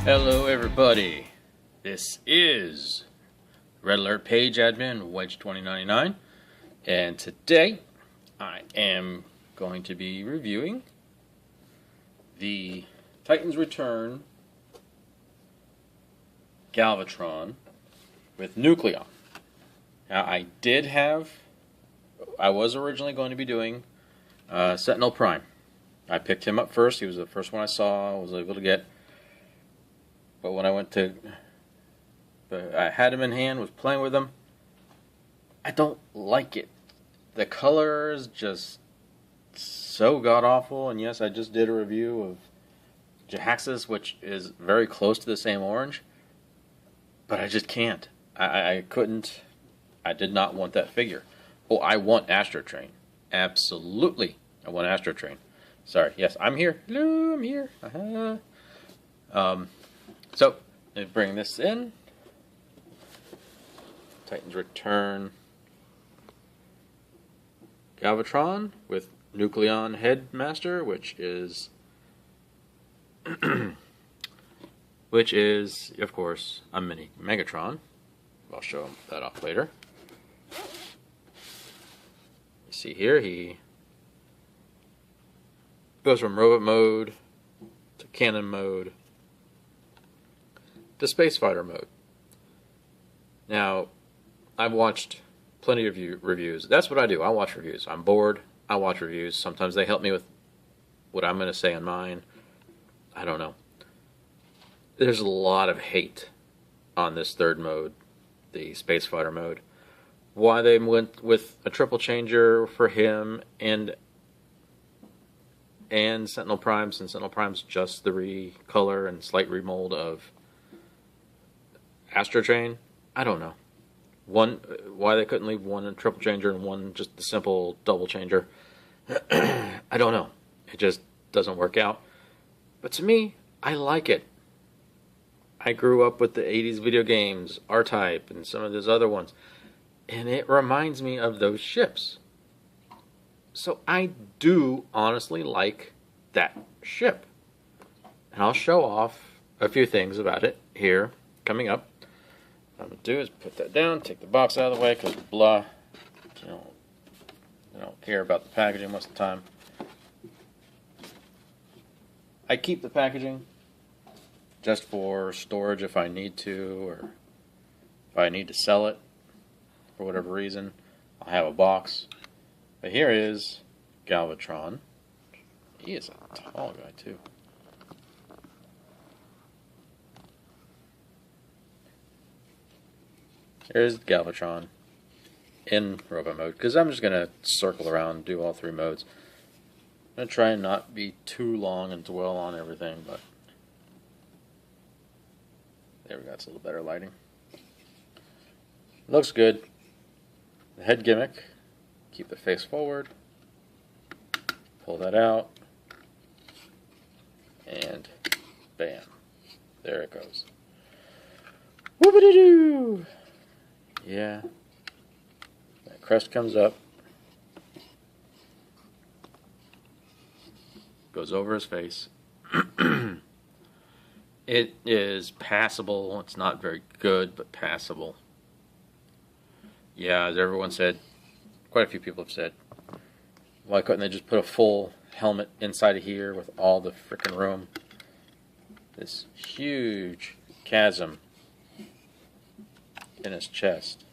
Hello everybody, this is Red Alert Page Admin Wedge 2099, and today I am going to be reviewing the Titan's Return Galvatron with Nucleon. Now I was originally going to be doing Sentinel Prime. I picked him up first. He was the first one I saw, I was able to get. But when I had him in hand, was playing with him, I don't like it. The color is just so god-awful. And yes, I just did a review of Jahaxis, which is very close to the same orange. But I just can't. I couldn't. I did not want that figure. Oh, I want Astro Train. Absolutely, I want Astro Train. Sorry, yes, I'm here. Hello, I'm here. So, let's bring this in. Titan's Return Galvatron with Nucleon Headmaster, which is, of course, a mini Megatron. I'll show that off later. You see here, he goes from robot mode to cannon mode to space fighter mode. Now, I've watched plenty of reviews. That's what I do. I watch reviews. I'm bored. I watch reviews. Sometimes they help me with what I'm going to say on mine. I don't know. There's a lot of hate on this third mode, the space fighter mode. Why they went with a triple changer for him and Sentinel Prime, since Sentinel Prime's just the recolor and slight remold of Astro Train, I don't know. Why they couldn't leave one a triple changer and one just the simple double changer, I don't know. It just doesn't work out. But to me, I like it. I grew up with the 80s video games, R-Type, and some of those other ones, and it reminds me of those ships. So I do honestly like that ship. And I'll show off a few things about it here coming up. What I'm going to do is put that down, take the box out of the way, because blah, I don't care about the packaging most of the time. I keep the packaging just for storage if I need to, or if I need to sell it for whatever reason. I'll have a box. But here is Galvatron. He is a tall guy too. Here's Galvatron in robot mode, because I'm just going to circle around and do all three modes. I'm going to try and not be too long and dwell on everything, but there we go, it's a little better lighting. Looks good. The head gimmick, keep the face forward, pull that out, and bam, there it goes. Whoop-a-doo-doo! Yeah, that crest comes up, goes over his face. It is passable. It's not very good, but passable. Yeah, as everyone said, quite a few people have said, why couldn't they just put a full helmet inside of here with all the frickin' room? This huge chasm in his chest.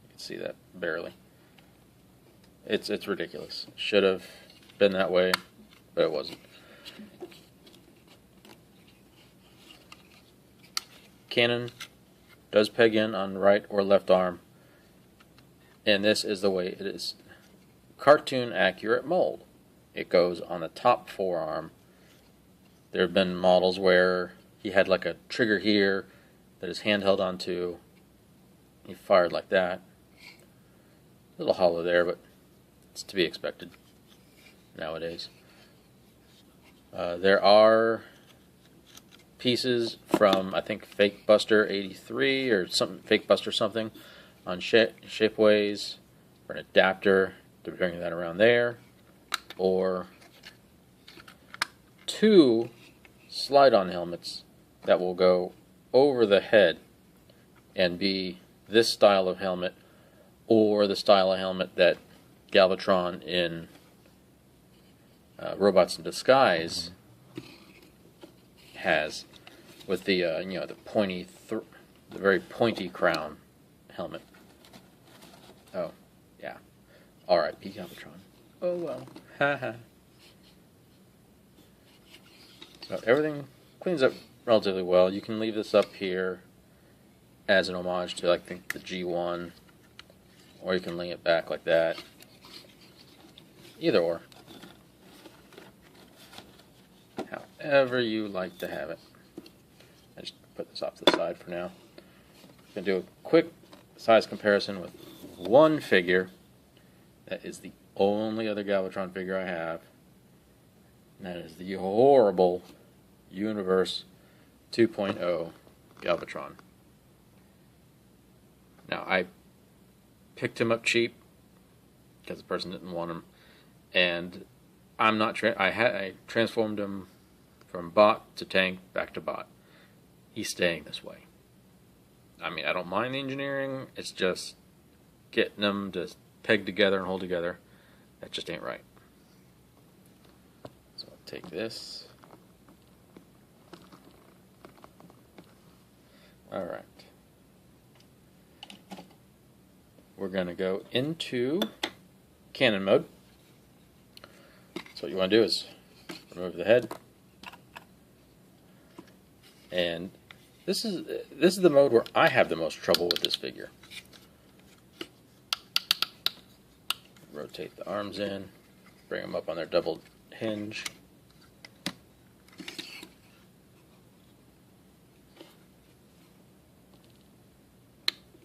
You can see that barely. It's ridiculous. Should have been that way, but it wasn't. Cannon does peg in on right or left arm, and this is the way it is. Cartoon accurate mold. It goes on the top forearm. There have been models where he had like a trigger here that his hand held onto. He fired like that. A little hollow there, but it's to be expected nowadays. There are pieces from, I think, Fake Buster 83 or something, Fake Buster something on Shapeways for an adapter to bring that around there, or 2 slide-on helmets that will go over the head and be this style of helmet, or the style of helmet that Galvatron in Robots in Disguise has, with the the pointy, the very pointy crown helmet. Oh, yeah. R.I.P. Galvatron. Oh well. Haha. So everything cleans up relatively well. You can leave this up here as an homage to, I think, the G1, or you can lay it back like that. Either or. However you like to have it. I just put this off to the side for now. I'm going to do a quick size comparison with one figure that is the only other Galvatron figure I have. And that is the horrible Universe 2.0 Galvatron. Now, I picked him up cheap because the person didn't want him, and I'm not. I transformed him from bot to tank back to bot. He's staying this way. I mean, I don't mind the engineering. It's just getting them to peg together and hold together. That just ain't right. So I'll take this. All right. We're going to go into cannon mode. So what you want to do is remove the head. And this is the mode where I have the most trouble with this figure. Rotate the arms in, bring them up on their double hinge.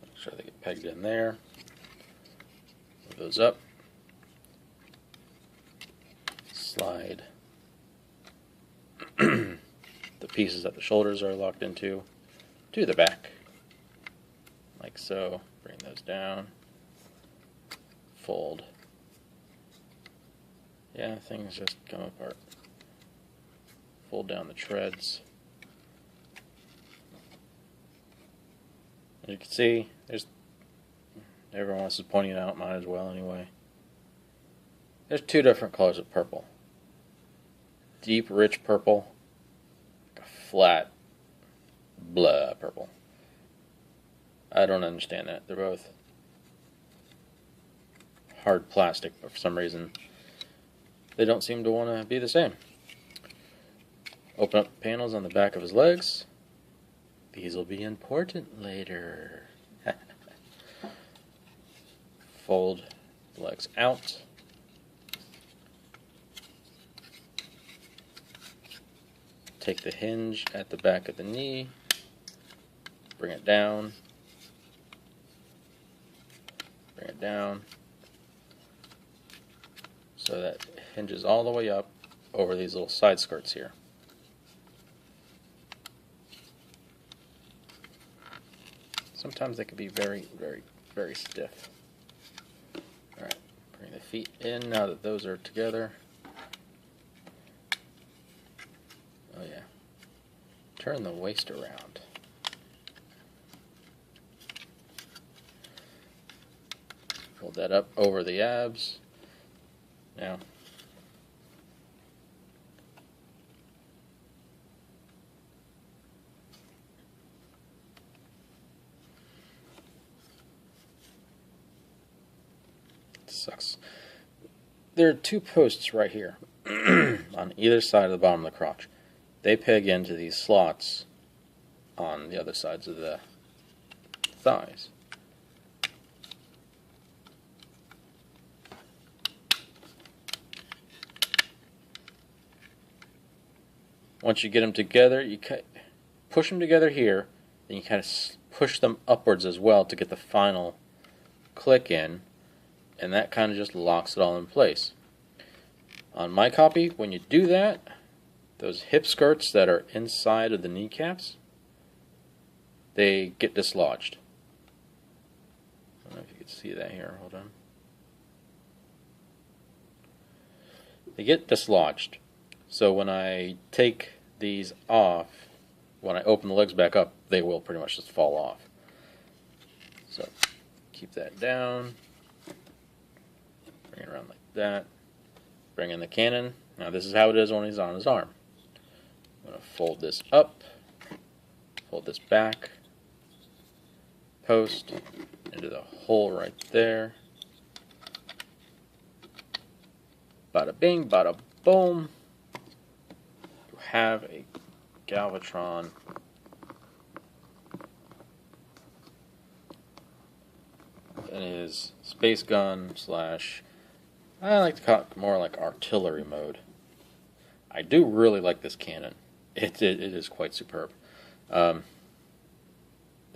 Make sure they get pegged in there. Move those up. Slide the pieces that the shoulders are locked into to the back, like so. Bring those down. Fold. Yeah, things just come apart. Fold down the treads. As you can see, everyone else is pointing it out, might as well anyway. There's 2 different colors of purple. Deep, rich purple. Like a flat, blah purple. I don't understand that. They're both hard plastic, but for some reason they don't seem to want to be the same. Open up the panels on the back of his legs. These will be important later. Fold the legs out. Take the hinge at the back of the knee, bring it down, so that it hinges all the way up over these little side skirts here. Sometimes they can be very, very, very stiff. Alright, bring the feet in now that those are together. Oh yeah. Turn the waist around. Fold that up over the abs. Now, sucks. There are 2 posts right here on either side of the bottom of the crotch. They peg into these slots on the other sides of the thighs. Once you get them together, you push them together here, then you kind of push them upwards as well to get the final click in, and that kind of just locks it all in place. On my copy, when you do that, those hip skirts that are inside of the kneecaps, they get dislodged. I don't know if you can see that here. Hold on. They get dislodged. So when I take these off, when I open the legs back up, they will pretty much just fall off. So keep that down, bring it around like that, bring in the cannon. Now this is how it is when he's on his arm. I'm going to fold this up, fold this back, post into the hole right there. Bada bing, bada boom. You have a Galvatron and his space gun slash, I like to call it more like artillery mode. I do really like this cannon. It is quite superb. The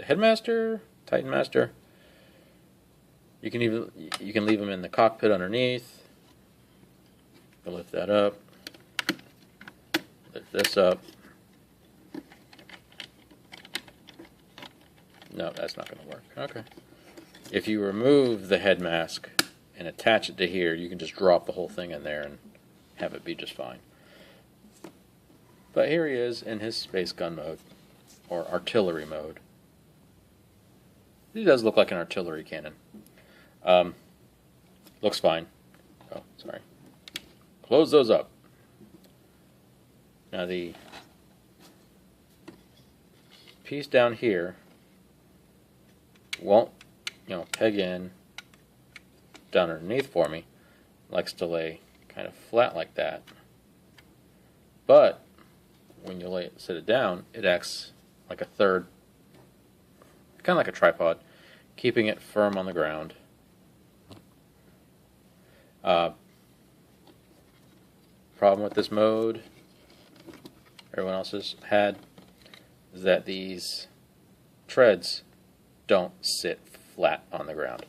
Headmaster, Titan Master, you can leave him in the cockpit underneath. You lift that up, lift this up. No, that's not going to work. Okay. If you remove the head mask and attach it to here, you can just drop the whole thing in there and have it be just fine. But here he is in his space gun mode, or artillery mode. He does look like an artillery cannon. Looks fine. Oh, sorry. Close those up. Now the piece down here won't, peg in down underneath for me. Likes to lay kind of flat like that. But when you sit it down, it acts like a third, kind of like a tripod, keeping it firm on the ground. Problem with this mode, everyone else has had, is that these treads don't sit flat on the ground.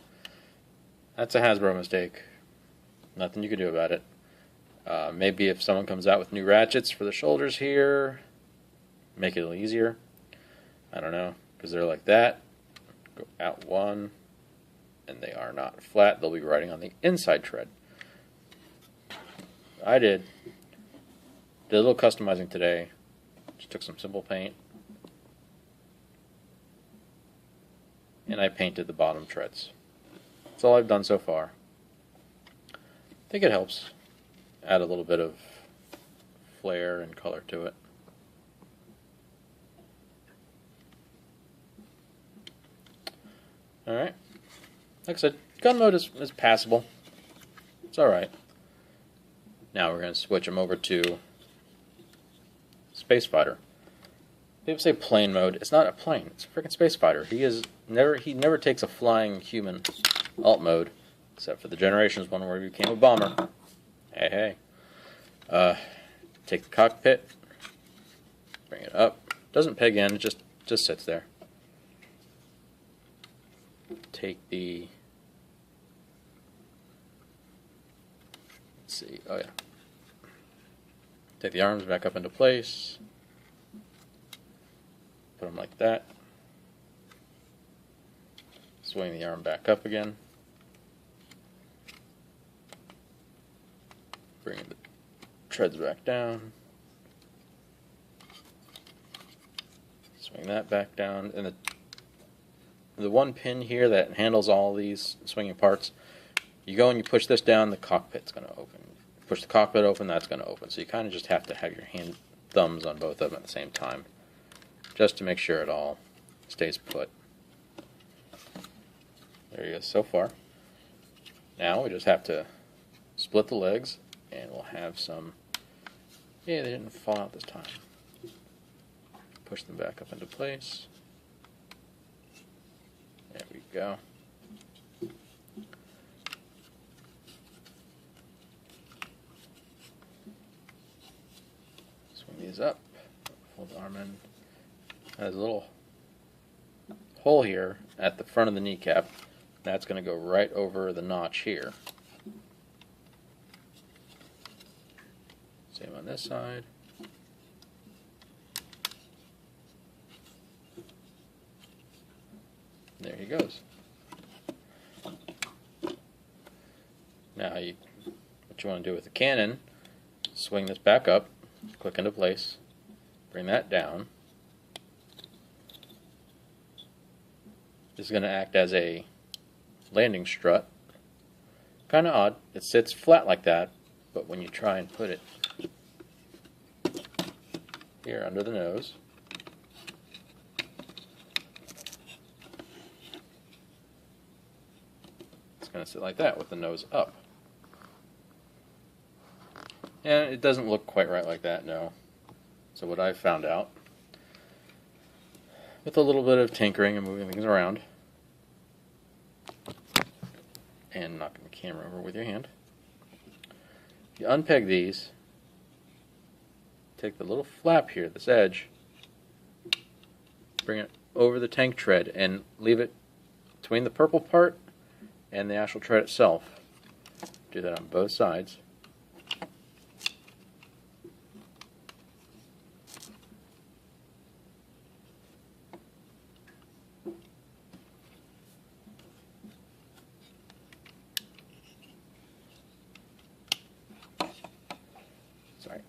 That's a Hasbro mistake. Nothing you can do about it. Maybe if someone comes out with new ratchets for the shoulders here, make it a little easier. I don't know, because they're like that. Go out one, and they are not flat. They'll be riding on the inside tread. I did a little customizing today. Just took some simple paint, and I painted the bottom treads. That's all I've done so far. I think it helps add a little bit of flair and color to it. Alright. Like I said, gun mode is passable. It's alright. Now we're going to switch him over to Space Fighter. People say plane mode. It's not a plane. It's a freaking Space Fighter. He never takes a flying human alt mode, except for the Generations one where he became a bomber. Hey. Take the cockpit, bring it up. Doesn't peg in, it just sits there. Take the, let's see, oh yeah. Take the arms back up into place. Put them like that. Swing the arm back up again. Bring the treads back down. Swing that back down. And the one pin here that handles all these swinging parts, you go and you push this down, the cockpit's going to open. Push the cockpit open, that's going to open. So you kind of just have to have your thumbs on both of them at the same time, just to make sure it all stays put. There you go so far. Now we just have to split the legs, and we'll have some, yeah, they didn't fall out this time. Push them back up into place. There we go. Swing these up, fold the arm in. There's a little hole here at the front of the kneecap. That's going to go right over the notch here. Same on this side. There he goes. Now what you want to do with the cannon, swing this back up click into place, bring that down. This is going to act as a landing strut. Kind of odd. It sits flat like that, but when you try and put it here under the nose, it's going to sit like that with the nose up. And it doesn't look quite right like that, no. So what I found out, with a little bit of tinkering and moving things around, and knocking the camera over with your hand, you unpeg these, take the little flap here, this edge, bring it over the tank tread and leave it between the purple part and the actual tread itself. Do that on both sides. Sorry.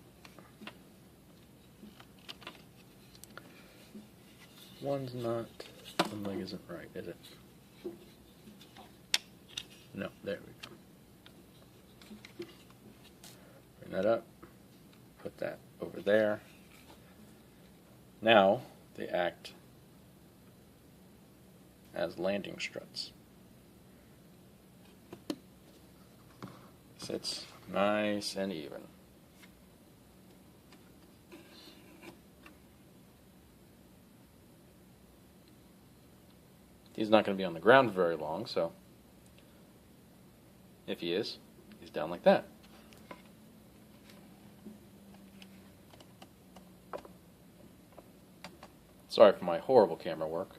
One leg isn't right, is it? No, there we go. Bring that up, put that over there. Now they act as landing struts. Sits nice and even. He's not going to be on the ground very long, so if he is, he's down like that. Sorry for my horrible camera work.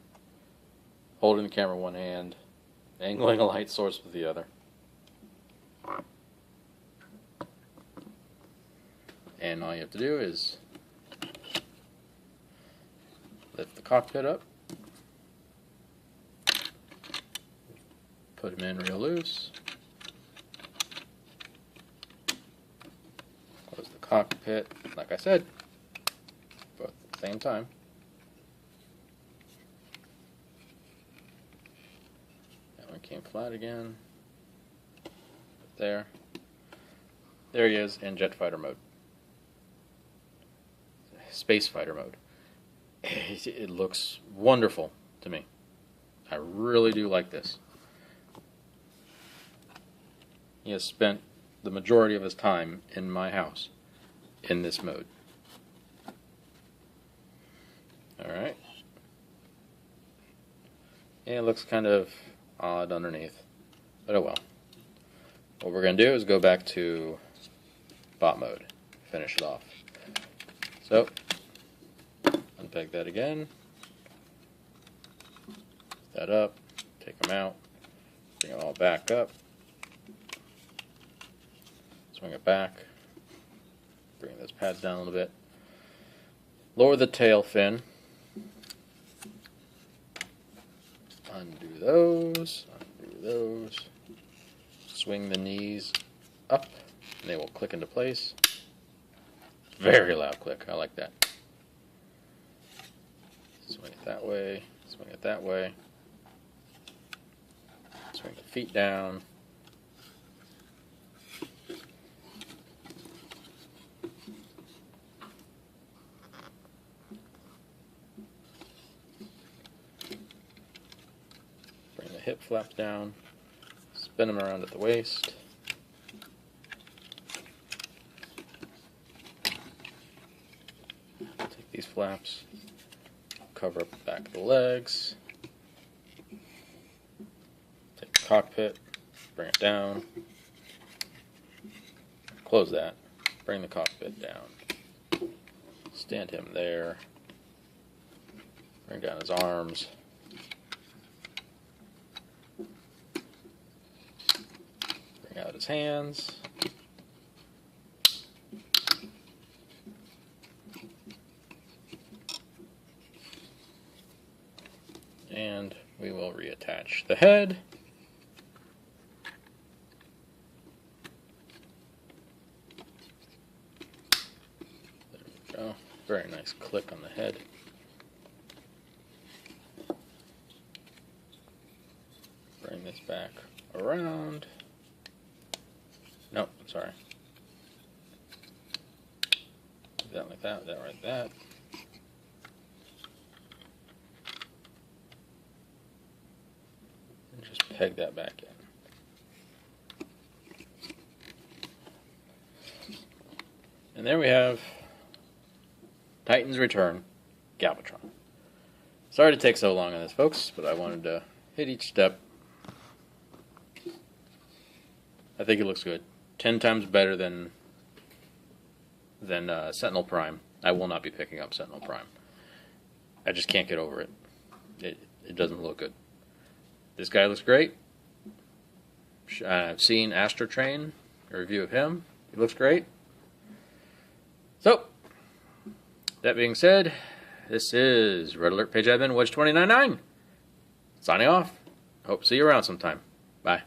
Holding the camera in one hand, angling a light source with the other. And all you have to do is lift the cockpit up, put him in real loose, close the cockpit, like I said, both at the same time. That one came flat again. There. There he is in jet fighter mode. Space fighter mode. It looks wonderful to me. I really do like this. He has spent the majority of his time in my house in this mode. Alright. And it looks kind of odd underneath, but oh well. What we're going to do is go back to bot mode, finish it off. So, unpeg that again, that up, take them out, bring it all back up, swing it back, bring those pads down a little bit, lower the tail fin, undo those, swing the knees up, and they will click into place. Very loud click, I like that. Swing it that way, swing it that way. Swing the feet down. Bring the hip flaps down. Spin them around at the waist. Take these flaps, cover up the back of the legs. Take the cockpit, bring it down. Close that, bring the cockpit down. Stand him there. Bring down his arms. Bring out his hands. And we will reattach the head. Very nice click on the head. Bring this back around. No, sorry. That like that, that like that. And just peg that back in. And there we have Titan's Return, Galvatron. Sorry to take so long on this, folks, but I wanted to hit each step. I think it looks good. 10 times better than Sentinel Prime. I will not be picking up Sentinel Prime. I just can't get over it. It doesn't look good. This guy looks great. I've seen Astro Train, a review of him. He looks great. So, that being said, this is Red Alert Page Admin Wedge 299. Signing off. Hope to see you around sometime. Bye.